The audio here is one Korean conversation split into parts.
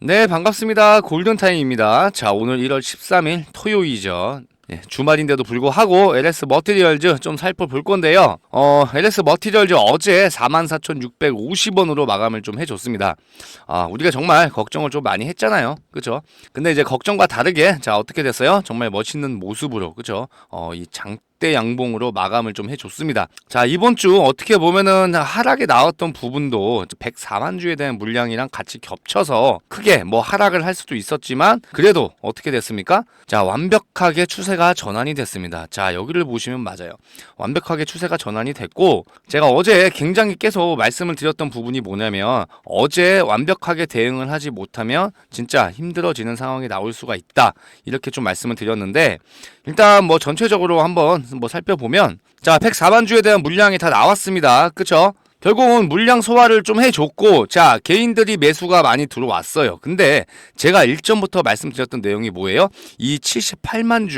네, 반갑습니다. 골든타임입니다. 자, 오늘 1월 13일 토요일이죠. 주말인데도 불구하고 LS 머티리얼즈 좀 살펴볼 건데요. LS 머티리얼즈 어제 44,650원으로 마감을 좀 해줬습니다. 우리가 정말 걱정을 좀 많이 했잖아요. 그쵸? 근데 이제 걱정과 다르게, 자, 어떻게 됐어요? 정말 멋있는 모습으로, 그쵸? 이 장대 양봉으로 마감을 좀 해줬습니다. 자, 이번 주 어떻게 보면은 하락에 나왔던 부분도 104만 주에 대한 물량이랑 같이 겹쳐서 크게 뭐 하락을 할 수도 있었지만 그래도 어떻게 됐습니까? 자, 완벽하게 추세가 전환이 됐습니다. 자, 여기를 보시면 맞아요. 완벽하게 추세가 전환이 됐고, 제가 어제 굉장히 계속 말씀을 드렸던 부분이 뭐냐면, 어제 완벽하게 대응을 하지 못하면 진짜 힘들어지는 상황이 나올 수가 있다. 이렇게 좀 말씀을 드렸는데, 일단 뭐 전체적으로 한번 뭐 살펴보면, 자, 104만 주에 대한 물량이 다 나왔습니다. 그쵸? 결국은 물량 소화를 좀 해줬고, 자, 개인들이 매수가 많이 들어왔어요. 근데 제가 일전부터 말씀드렸던 내용이 뭐예요? 이 78만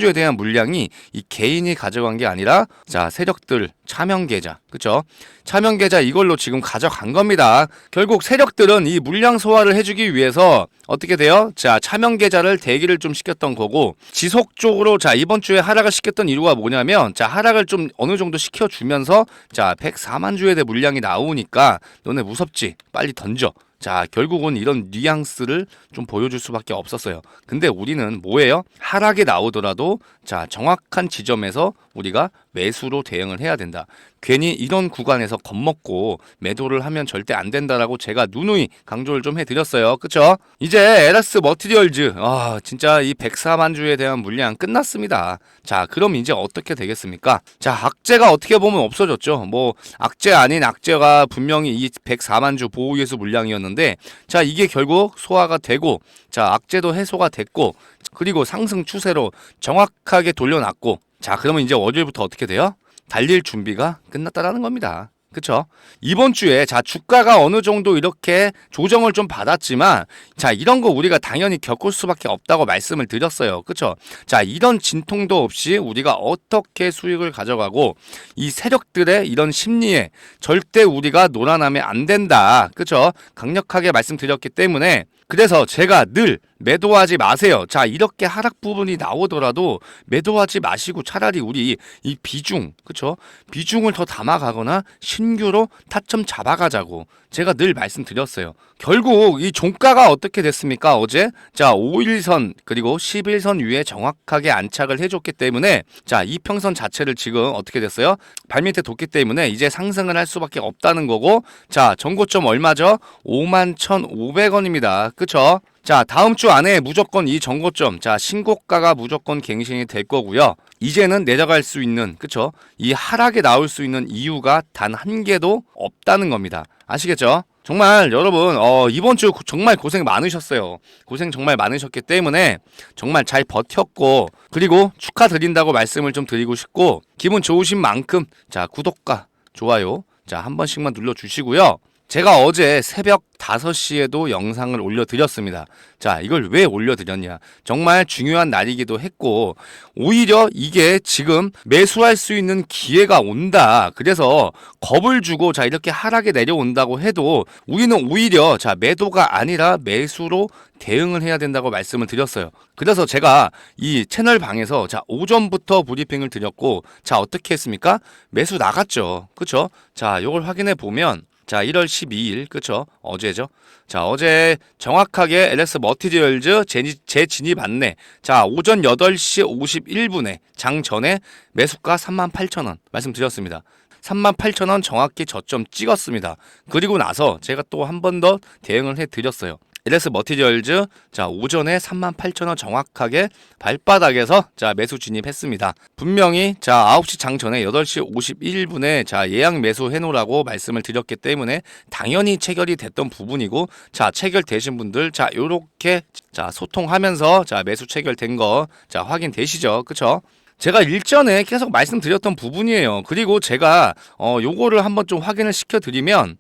주에 대한 물량이 이 개인이 가져간 게 아니라, 자, 세력들, 차명 계좌, 그쵸? 차명 계좌 이걸로 지금 가져간 겁니다. 결국 세력들은 이 물량 소화를 해주기 위해서 어떻게 돼요? 자, 차명 계좌를 대기를 좀 시켰던 거고, 지속적으로, 자, 이번 주에 하락을 시켰던 이유가 뭐냐면, 자, 하락을 좀 어느 정도 시켜주면서, 자, 104만 주에 대한 물량이 나오니까 너네 무섭지? 빨리 던져. 자, 결국은 이런 뉘앙스를 좀 보여줄 수밖에 없었어요. 근데 우리는 뭐예요? 하락이 나오더라도, 자, 정확한 지점에서 우리가 매수로 대응을 해야 된다. 괜히 이런 구간에서 겁먹고 매도를 하면 절대 안 된다라고 제가 누누이 강조를 좀 해드렸어요. 그쵸? 이제 LS 머티리얼즈, 진짜 이 104만 주에 대한 물량 끝났습니다. 자, 그럼 이제 어떻게 되겠습니까? 자, 악재가 어떻게 보면 없어졌죠. 뭐 악재 아닌 악재가 분명히 이 104만 주 보호예수 물량이었는데, 자, 이게 결국 소화가 되고, 자, 악재도 해소가 됐고, 그리고 상승 추세로 정확하게 돌려놨고, 자, 그러면 이제 월요일부터 어떻게 돼요? 달릴 준비가 끝났다라는 겁니다. 그쵸? 이번 주에, 자, 주가가 어느 정도 이렇게 조정을 좀 받았지만, 자, 이런 거 우리가 당연히 겪을 수밖에 없다고 말씀을 드렸어요. 그쵸? 자, 이런 진통도 없이 우리가 어떻게 수익을 가져가고, 이 세력들의 이런 심리에 절대 우리가 놀아나면 안 된다. 그쵸? 강력하게 말씀드렸기 때문에, 그래서 제가 늘 매도하지 마세요. 자, 이렇게 하락 부분이 나오더라도 매도하지 마시고 차라리 우리 이 비중, 그쵸? 비중을 더 담아가거나 신규로 타점 잡아가자고 제가 늘 말씀드렸어요. 결국 이 종가가 어떻게 됐습니까? 어제? 자, 5일선 그리고 11선 위에 정확하게 안착을 해줬기 때문에, 자, 이평선 자체를 지금 어떻게 됐어요? 발밑에 뒀기 때문에 이제 상승을 할 수밖에 없다는 거고, 자, 전고점 얼마죠? 51,500원입니다. 그쵸? 자, 다음 주 안에 무조건 이 전고점, 자, 신고가가 무조건 갱신이 될 거고요. 이제는 내려갈 수 있는, 그쵸? 이 하락에 나올 수 있는 이유가 단 한 개도 없다는 겁니다. 아시겠죠? 정말 여러분, 이번 주 정말 고생 많으셨어요. 고생 정말 많으셨기 때문에 정말 잘 버텼고, 그리고 축하드린다고 말씀을 좀 드리고 싶고, 기분 좋으신 만큼, 자, 구독과 좋아요, 자, 한 번씩만 눌러주시고요. 제가 어제 새벽 5시에도 영상을 올려드렸습니다. 자, 이걸 왜 올려드렸냐? 정말 중요한 날이기도 했고, 오히려 이게 지금 매수할 수 있는 기회가 온다. 그래서 겁을 주고, 자, 이렇게 하락에 내려온다고 해도 우리는 오히려, 자, 매도가 아니라 매수로 대응을 해야 된다고 말씀을 드렸어요. 그래서 제가 이 채널 방에서, 자, 오전부터 브리핑을 드렸고, 자, 어떻게 했습니까? 매수 나갔죠. 그쵸? 자, 이걸 확인해 보면, 자, 1월 12일, 그쵸? 어제죠? 자, 어제 정확하게 LS 머티리얼즈 재진입 안내. 자, 오전 8시 51분에 장 전에 매수가 38,000원 말씀드렸습니다. 38,000원 정확히 저점 찍었습니다. 그리고 나서 제가 또 한 번 더 대응을 해드렸어요. LS 머티리얼즈, 자, 오전에 38,000원 정확하게 발바닥에서, 자, 매수 진입했습니다. 분명히, 자, 9시 장 전에 8시 51분에, 자, 예약 매수 해놓으라고 말씀을 드렸기 때문에 당연히 체결이 됐던 부분이고, 자, 체결되신 분들, 자, 요렇게, 자, 소통하면서, 자, 매수 체결된 거, 자, 확인되시죠? 그쵸? 제가 일전에 계속 말씀드렸던 부분이에요. 그리고 제가 요거를 한번 좀 확인을 시켜드리면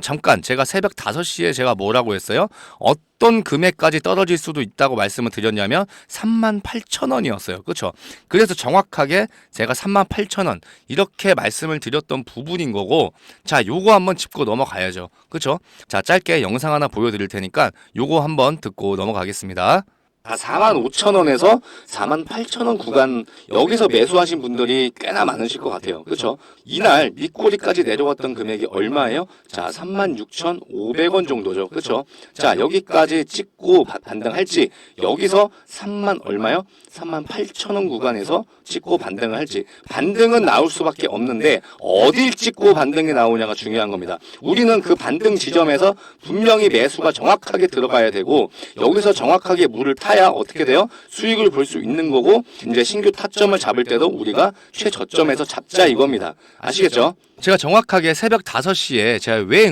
잠깐 제가 새벽 5시에 제가 뭐라고 했어요? 어떤 금액까지 떨어질 수도 있다고 말씀을 드렸냐면 38,000원이었어요. 그렇죠? 그래서 정확하게 제가 38,000원 이렇게 말씀을 드렸던 부분인 거고, 자, 요거 한번 짚고 넘어가야죠. 그렇죠? 자, 짧게 영상 하나 보여드릴 테니까 요거 한번 듣고 넘어가겠습니다. 45,000원에서 48,000원 구간, 여기서 매수하신 분들이 꽤나 많으실 것 같아요. 그렇죠? 이날 밑꼬리까지 내려왔던 금액이 얼마예요? 자, 36,500원 정도죠. 그렇죠? 자, 여기까지 찍고 반등할지, 여기서 3만 얼마요? 38,000원 구간에서 찍고 반등을 할지, 반등은 나올 수밖에 없는데 어딜 찍고 반등이 나오냐가 중요한 겁니다. 우리는 그 반등 지점에서 분명히 매수가 정확하게 들어가야 되고, 여기서 정확하게 물을 타야 어떻게 돼요? 수익을 볼 수 있는 거고, 이제 신규 타점을 잡을 때도 우리가 최저점에서 잡자 이겁니다. 아시겠죠? 제가 정확하게 새벽 5시에 제가 왜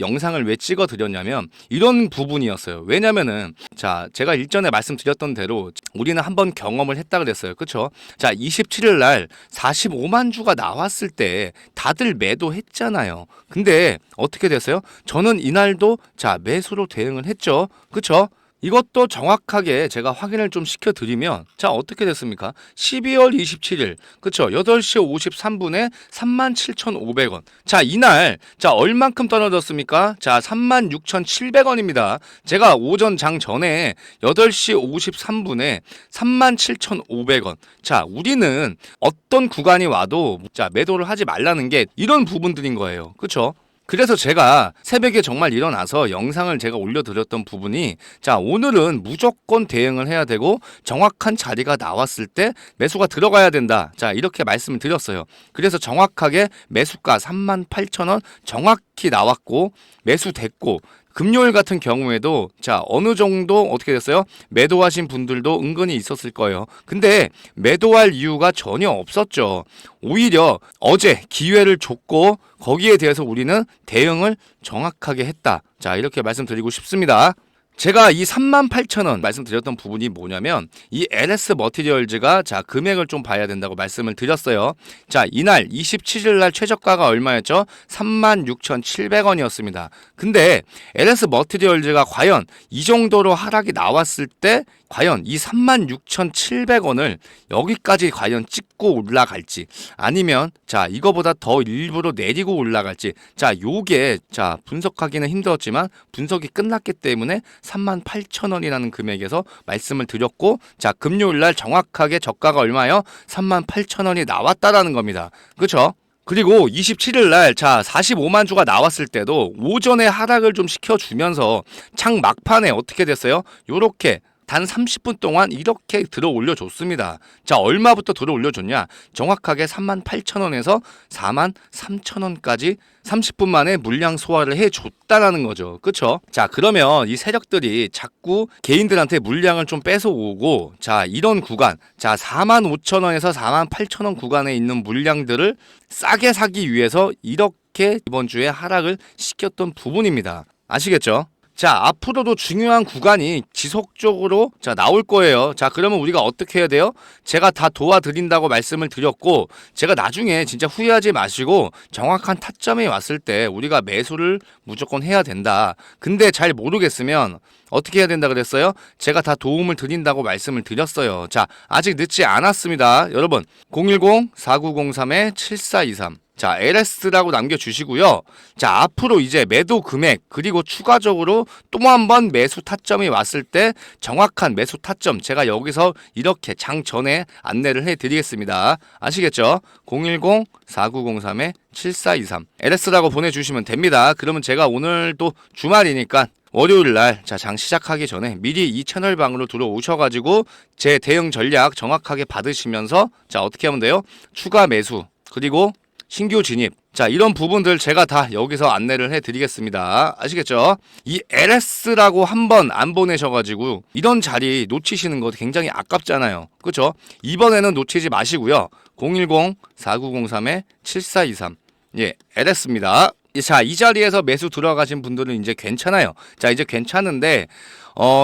영상을 왜 찍어 드렸냐면 이런 부분이었어요. 왜냐면은 자, 제가 일전에 말씀드렸던 대로 우리는 한번 경험을 했다 그랬어요. 그렇죠? 자, 27일 날 45만 주가 나왔을 때 다들 매도했잖아요. 근데 어떻게 됐어요? 저는 이날도 자, 매수로 대응을 했죠. 그렇죠? 이것도 정확하게 제가 확인을 좀 시켜드리면, 자, 어떻게 됐습니까? 12월 27일, 그쵸? 8시 53분에 37,500원. 자, 이날, 자, 얼만큼 떨어졌습니까? 자, 36,700원입니다. 제가 오전 장 전에 8시 53분에 37,500원. 자, 우리는 어떤 구간이 와도, 자, 매도를 하지 말라는 게 이런 부분들인 거예요. 그쵸? 그래서 제가 새벽에 정말 일어나서 영상을 제가 올려드렸던 부분이, 자, 오늘은 무조건 대응을 해야 되고 정확한 자리가 나왔을 때 매수가 들어가야 된다. 자, 이렇게 말씀을 드렸어요. 그래서 정확하게 매수가 38,000원 정확히 나왔고 매수됐고, 금요일 같은 경우에도 자, 어느 정도 어떻게 됐어요? 매도하신 분들도 은근히 있었을 거예요. 근데 매도할 이유가 전혀 없었죠. 오히려 어제 기회를 줬고 거기에 대해서 우리는 대응을 정확하게 했다. 자, 이렇게 말씀드리고 싶습니다. 제가 이 38,000원 말씀드렸던 부분이 뭐냐면 이 LS 머티리얼즈가 자, 금액을 좀 봐야 된다고 말씀을 드렸어요. 자, 이날 27일 날 최저가가 얼마였죠? 36,700원이었습니다. 근데 LS 머티리얼즈가 과연 이 정도로 하락이 나왔을 때 과연 이 36,700원을 여기까지 과연 찍고 올라갈지, 아니면 자, 이거보다 더 일부러 내리고 올라갈지, 자, 요게 자, 분석하기는 힘들었지만 분석이 끝났기 때문에 38,000원이라는 금액에서 말씀을 드렸고, 자, 금요일 날 정확하게 저가가 얼마요? 38,000원이 나왔다라는 겁니다. 그렇죠? 그리고 27일 날 자, 45만 주가 나왔을 때도 오전에 하락을 좀 시켜주면서 장 막판에 어떻게 됐어요? 요렇게 단 30분 동안 이렇게 들어 올려줬습니다. 자, 얼마부터 들어 올려줬냐? 정확하게 38,000원에서 43,000원까지 30분 만에 물량 소화를 해줬다라는 거죠. 그쵸? 자, 그러면 이 세력들이 자꾸 개인들한테 물량을 좀 뺏어오고, 자, 이런 구간, 자, 45,000원에서 48,000원 구간에 있는 물량들을 싸게 사기 위해서 이렇게 이번 주에 하락을 시켰던 부분입니다. 아시겠죠? 자, 앞으로도 중요한 구간이 지속적으로 자, 나올 거예요. 자, 그러면 우리가 어떻게 해야 돼요? 제가 다 도와드린다고 말씀을 드렸고, 제가 나중에 진짜 후회하지 마시고 정확한 타점이 왔을 때 우리가 매수를 무조건 해야 된다. 근데 잘 모르겠으면 어떻게 해야 된다 그랬어요? 제가 다 도움을 드린다고 말씀을 드렸어요. 자, 아직 늦지 않았습니다. 여러분, 010-4903-7423 자, LS라고 남겨주시고요. 자, 앞으로 이제 매도 금액, 그리고 추가적으로 또 한 번 매수 타점이 왔을 때 정확한 매수 타점, 제가 여기서 이렇게 장 전에 안내를 해드리겠습니다. 아시겠죠? 010-4903-7423 LS라고 보내주시면 됩니다. 그러면 제가 오늘 또 주말이니까 월요일 날, 자, 장 시작하기 전에 미리 이 채널 방으로 들어오셔가지고 제 대응 전략 정확하게 받으시면서, 자, 어떻게 하면 돼요? 추가 매수, 그리고 신규 진입, 자, 이런 부분들 제가 다 여기서 안내를 해드리겠습니다. 아시겠죠? 이 LS라고 한번 안 보내셔가지고 이런 자리 놓치시는 거 굉장히 아깝잖아요. 그렇죠? 이번에는 놓치지 마시고요. 010-4903-7423 예, LS입니다. 자, 이 자리에서 매수 들어가신 분들은 이제 괜찮아요. 자, 이제 괜찮은데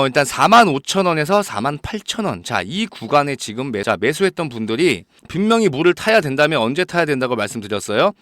일단 45,000원에서 48,000원. 자, 이 구간에 지금 매수했던 분들이 분명히 물을 타야 된다면 언제 타야 된다고 말씀드렸어요?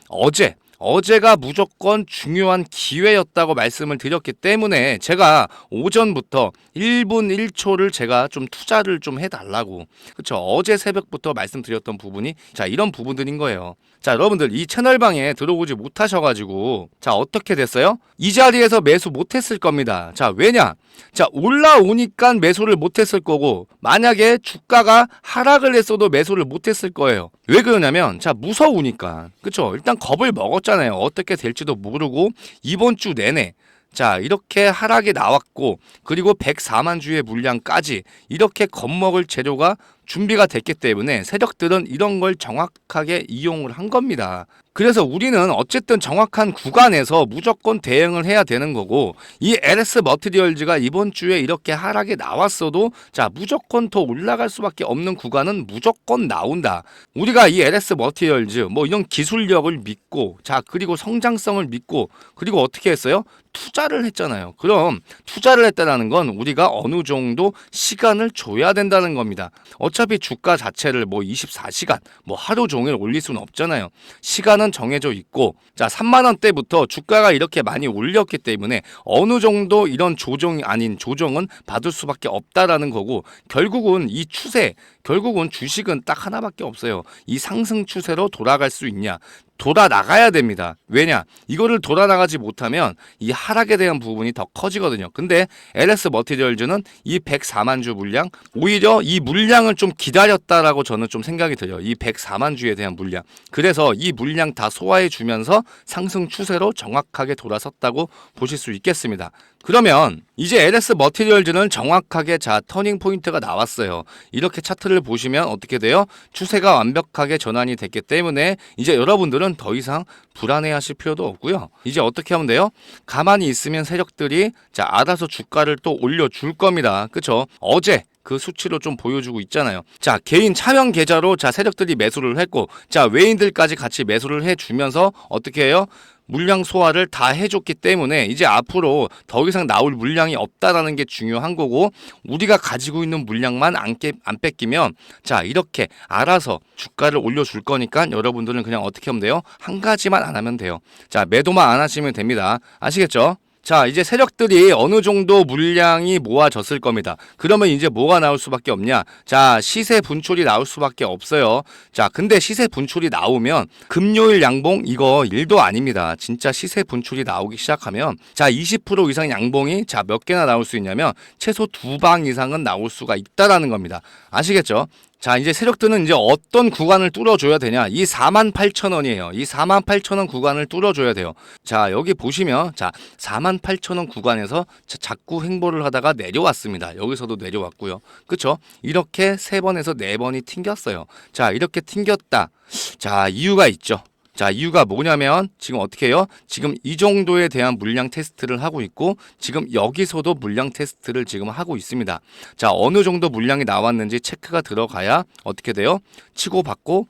어제가 무조건 중요한 기회였다고 말씀을 드렸기 때문에 제가 오전부터 1분 1초를 제가 좀 투자를 좀 해달라고. 그쵸? 어제 새벽부터 말씀드렸던 부분이 자, 이런 부분들인 거예요. 자, 여러분들 이 채널방에 들어오지 못하셔가지고 자, 어떻게 됐어요? 이 자리에서 매수 못했을 겁니다. 자, 왜냐? 자, 올라오니까 매수를 못했을 거고 만약에 주가가 하락을 했어도 매수를 못했을 거예요. 왜 그러냐면 자, 무서우니까. 그쵸? 일단 겁을 먹었잖아요. 어떻게 될지도 모르고 이번 주 내내 자, 이렇게 하락이 나왔고 그리고 104만 주의 물량까지 이렇게 겁먹을 재료가 준비가 됐기 때문에 세력들은 이런 걸 정확하게 이용을 한 겁니다. 그래서 우리는 어쨌든 정확한 구간에서 무조건 대응을 해야 되는 거고 이 LS 머티리얼즈가 이번 주에 이렇게 하락이 나왔어도 자, 무조건 더 올라갈 수밖에 없는 구간은 무조건 나온다. 우리가 이 LS 머티리얼즈 뭐 이런 기술력을 믿고 자, 그리고 성장성을 믿고 그리고 어떻게 했어요? 투자를 했잖아요. 그럼 투자를 했다는 건 우리가 어느 정도 시간을 줘야 된다는 겁니다. 어차피 주가 자체를 뭐 24시간 뭐 하루 종일 올릴 수는 없잖아요. 시간은 정해져 있고 자, 3만 원대부터 주가가 이렇게 많이 올렸기 때문에 어느 정도 이런 조정이 아닌 조정은 받을 수밖에 없다라는 거고 결국은 이 추세 결국은 주식은 딱 하나밖에 없어요. 이 상승 추세로 돌아갈 수 있냐? 돌아 나가야 됩니다. 왜냐? 이거를 돌아 나가지 못하면 이 하락에 대한 부분이 더 커지거든요. 근데 LS 머티리얼즈는 이 104만 주 물량, 오히려 이 물량을 좀 기다렸다라고 저는 좀 생각이 들어요. 이 104만 주에 대한 물량. 그래서 이 물량 다 소화해 주면서 상승 추세로 정확하게 돌아섰다고 보실 수 있겠습니다. 그러면 이제 LS 머티리얼즈는 정확하게 자, 터닝 포인트가 나왔어요. 이렇게 차트를 보시면 어떻게 돼요? 추세가 완벽하게 전환이 됐기 때문에 이제 여러분들은 더 이상 불안해하실 필요도 없고요. 이제 어떻게 하면 돼요? 가만히 있으면 세력들이 자, 알아서 주가를 또 올려줄 겁니다. 그쵸? 어제 그 수치로 좀 보여주고 있잖아요. 자, 개인 차명 계좌로 자, 세력들이 매수를 했고 자, 외인들까지 같이 매수를 해주면서 어떻게 해요? 물량 소화를 다 해줬기 때문에 이제 앞으로 더 이상 나올 물량이 없다라는 게 중요한 거고 우리가 가지고 있는 물량만 안 뺏기면 자, 이렇게 알아서 주가를 올려줄 거니까 여러분들은 그냥 어떻게 하면 돼요? 한 가지만 안 하면 돼요. 자, 매도만 안 하시면 됩니다. 아시겠죠? 자, 이제 세력들이 어느 정도 물량이 모아졌을 겁니다. 그러면 이제 뭐가 나올 수밖에 없냐? 자, 시세 분출이 나올 수밖에 없어요. 자, 근데 시세 분출이 나오면 금요일 양봉 이거 일도 아닙니다. 진짜 시세 분출이 나오기 시작하면 자, 20% 이상 양봉이 자, 몇 개나 나올 수 있냐면 최소 2방 이상은 나올 수가 있다라는 겁니다. 아시겠죠? 자, 이제 세력들은 이제 어떤 구간을 뚫어줘야 되냐? 이 48,000원이에요. 이 48,000원 구간을 뚫어줘야 돼요. 자, 여기 보시면 자, 48,000원 구간에서 자꾸 횡보를 하다가 내려왔습니다. 여기서도 내려왔고요. 그쵸? 이렇게 3번에서 4번이 튕겼어요. 자, 이렇게 튕겼다. 자, 이유가 있죠. 자, 이유가 뭐냐면 지금 어떻게 해요? 지금 이 정도에 대한 물량 테스트를 하고 있고 지금 여기서도 물량 테스트를 지금 하고 있습니다. 자, 어느 정도 물량이 나왔는지 체크가 들어가야 어떻게 돼요? 치고받고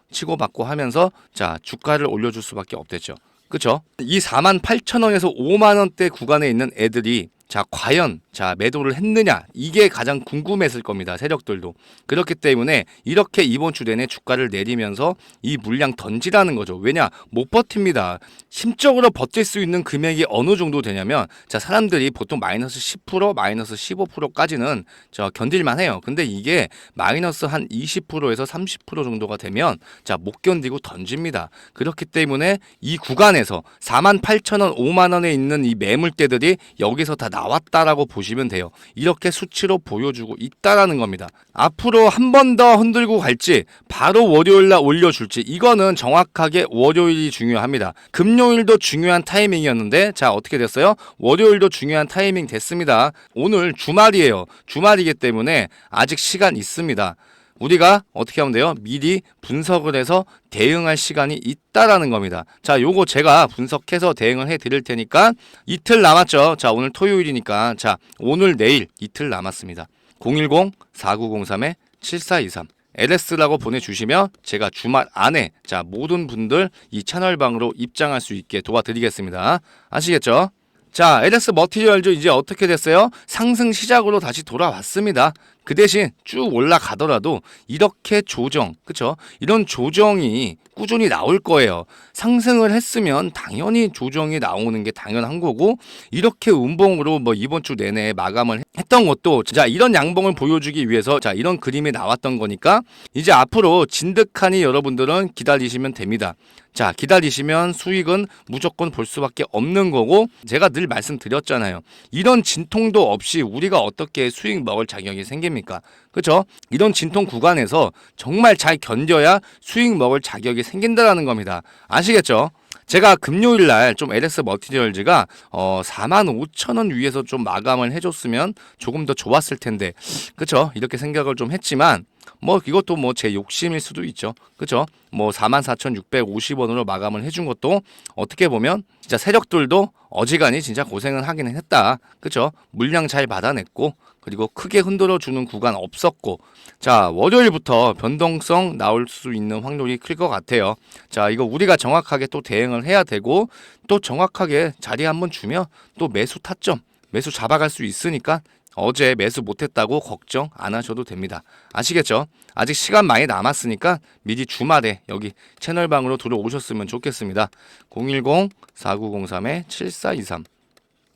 하면서 자, 주가를 올려줄 수밖에 없겠죠. 그쵸? 이 48,000원에서 5만원대 구간에 있는 애들이 자, 과연 자, 매도를 했느냐, 이게 가장 궁금했을 겁니다. 세력들도. 그렇기 때문에 이렇게 이번 주 내내 주가를 내리면서 이 물량 던지라는 거죠. 왜냐? 못 버팁니다. 심적으로 버틸 수 있는 금액이 어느 정도 되냐면 자, 사람들이 보통 마이너스 10%, 마이너스 15%까지는 저 견딜만 해요. 근데 이게 마이너스 한 20%에서 30% 정도가 되면 자, 못 견디고 던집니다. 그렇기 때문에 이 구간에서 48,000원, 5만원에 있는 이 매물대들이 여기서 다 나왔다라고 보시면 돼요. 이렇게 수치로 보여주고 있다라는 겁니다. 앞으로 한 번 더 흔들고 갈지 바로 월요일날 올려줄지 이거는 정확하게 월요일이 중요합니다. 금요일도 중요한 타이밍이었는데 자, 어떻게 됐어요? 월요일도 중요한 타이밍 됐습니다. 오늘 주말이에요. 주말이기 때문에 아직 시간 있습니다. 우리가 어떻게 하면 돼요? 미리 분석을 해서 대응할 시간이 있다라는 겁니다. 자, 요거 제가 분석해서 대응을 해 드릴 테니까 이틀 남았죠. 자, 오늘 토요일이니까 자, 오늘 내일 이틀 남았습니다. 010-4903-7423 LS라고 보내주시면 제가 주말 안에 자 모든 분들 이 채널방으로 입장할 수 있게 도와드리겠습니다. 아시겠죠? 자, LS 머티리얼즈 이제 어떻게 됐어요? 상승 시작으로 다시 돌아왔습니다. 그 대신 쭉 올라가더라도 이렇게 조정, 그쵸? 이런 조정이 꾸준히 나올 거예요. 상승을 했으면 당연히 조정이 나오는 게 당연한 거고, 이렇게 음봉으로 뭐 이번 주 내내 마감을 했던 것도 자 이런 양봉을 보여주기 위해서 자 이런 그림이 나왔던 거니까 이제 앞으로 진득하니 여러분들은 기다리시면 됩니다. 자, 기다리시면 수익은 무조건 볼 수밖에 없는 거고, 제가 늘 말씀드렸잖아요. 이런 진통도 없이 우리가 어떻게 수익 먹을 자격이 생깁니까? 그렇죠? 이런 진통 구간에서 정말 잘 견뎌야 수익 먹을 자격이 생긴다라는 겁니다. 아시겠죠? 제가 금요일 날 좀 LS 머티리얼즈가 45,000원 위에서 좀 마감을 해줬으면 조금 더 좋았을 텐데, 그쵸? 이렇게 생각을 좀 했지만 뭐 이것도 뭐 제 욕심일 수도 있죠. 그쵸? 뭐 44,650원으로 마감을 해준 것도 어떻게 보면 진짜 세력들도 어지간히 진짜 고생은 하기는 했다. 그쵸? 물량 잘 받아냈고, 그리고 크게 흔들어 주는 구간 없었고, 자 월요일부터 변동성 나올 수 있는 확률이 클 것 같아요. 자, 이거 우리가 정확하게 또 대응을 해야 되고, 또 정확하게 자리 한번 주면 또 매수 타점, 매수 잡아갈 수 있으니까 어제 매수 못했다고 걱정 안 하셔도 됩니다. 아시겠죠? 아직 시간 많이 남았으니까 미리 주말에 여기 채널방으로 들어오셨으면 좋겠습니다. 010-4903-7423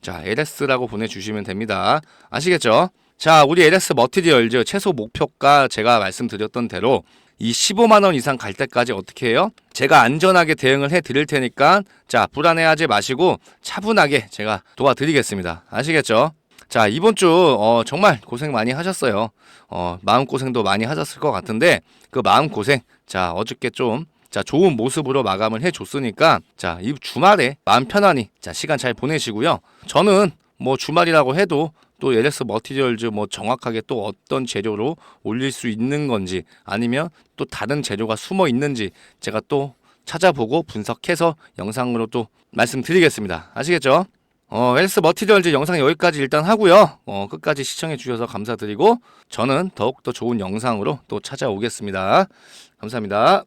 자, LS라고 보내주시면 됩니다. 아시겠죠? 자, 우리 LS 머티리얼즈 최소 목표가 제가 말씀드렸던 대로 이 15만원 이상 갈 때까지 어떻게 해요? 제가 안전하게 대응을 해 드릴 테니까 자, 불안해하지 마시고 차분하게 제가 도와드리겠습니다. 아시겠죠? 자, 이번 주 정말 고생 많이 하셨어요. 마음고생도 많이 하셨을 것 같은데 그 마음고생 자 어저께 좀 자 좋은 모습으로 마감을 해줬으니까 자 이 주말에 마음 편안히 자 시간 잘 보내시고요. 저는 뭐 주말이라고 해도 또 LS 머티리얼즈 뭐 정확하게 또 어떤 재료로 올릴 수 있는 건지 아니면 또 다른 재료가 숨어 있는지 제가 또 찾아보고 분석해서 영상으로 또 말씀드리겠습니다. 아시겠죠? LS 머티리얼즈 영상 여기까지 일단 하고요. 끝까지 시청해 주셔서 감사드리고 저는 더욱더 좋은 영상으로 또 찾아오겠습니다. 감사합니다.